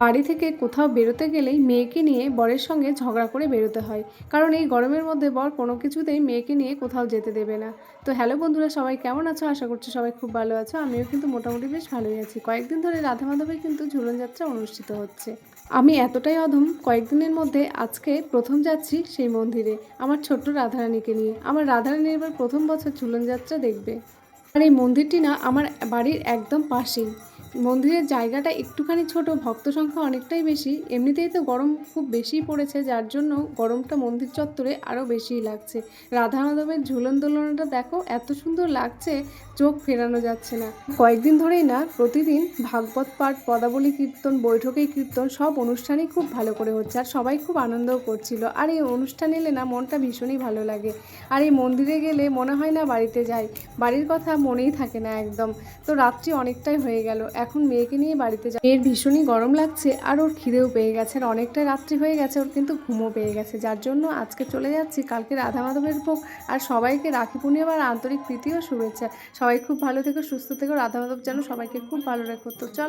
বাড়ি থেকে কোথাও বেরোতে গেলেই মেয়েকে নিয়ে বরের সঙ্গে ঝগড়া করে বেরোতে হয়। কারণ এই গরমের মধ্যে বর কোনো কিছুতেই মেয়েকে নিয়ে কোথাও যেতে দেবে না। তো হ্যালো বন্ধুরা, সবাই কেমন আছো? আশা করছি সবাই খুব ভালো আছো। আমিও কিন্তু মোটামুটি বেশ ভালোই আছি। কয়েকদিন ধরে রাধা মাধবের কিন্তু ঝুলন যাত্রা অনুষ্ঠিত হচ্ছে। আমি এতটাই অধম, কয়েকদিনের মধ্যে আজকে প্রথম যাচ্ছি সেই মন্দিরে আমার ছোট্ট রাধারানীকে নিয়ে। আমার রাধারানী এবার প্রথম বছর ঝুলন যাত্রা দেখবে। আর এই মন্দিরটি না আমার বাড়ির একদম পাশেই। মন্দিরের জায়গাটা একটুখানি ছোট, ভক্ত সংখ্যা অনেকটাই বেশি। এমনিতেই তো গরম খুব বেশিই পড়েছে, যার জন্য গরমটা মন্দির চত্বরে আরও বেশিই লাগছে। রাধা মাধবের ঝুলন দোলনাটা দেখো, এত সুন্দর লাগছে, চোখ ফেরানো যাচ্ছে না। কয়েকদিন ধরেই না প্রতিদিন ভাগবত পাঠ, পদাবলী কীর্তন, বৈঠকে কীর্তন সব অনুষ্ঠানই খুব ভালো করে হচ্ছে, আর সবাই খুব আনন্দও করছিল। আর এই অনুষ্ঠান এলে না মনটা ভীষণই ভালো লাগে। আর এই মন্দিরে গেলে মনে হয় না বাড়িতে যাই, বাড়ির কথা মনেই থাকে না একদম। তো রাত্রি অনেকটাই হয়ে গেল, এখন মেয়েকে নিয়ে বাড়িতে যাই। মেয়ের ভীষণই গরম লাগছে, আর ওর খিদেও পেয়ে গেছে, আর অনেকটাই রাত্রি হয়ে গেছে, ওর কিন্তু ঘুমও পেয়ে গেছে, যার জন্য আজকে চলে যাচ্ছি। কালকে রাধা মাধবের ভোগ, আর সবাইকে রাখি পূর্ণিমার আন্তরিক প্রীতি ও শুভেচ্ছা। সবাই খুব ভালো থেকো, সুস্থ থেকো, রাধা মাধব যেন সবাইকে খুব ভালো রেখো। তো চলো।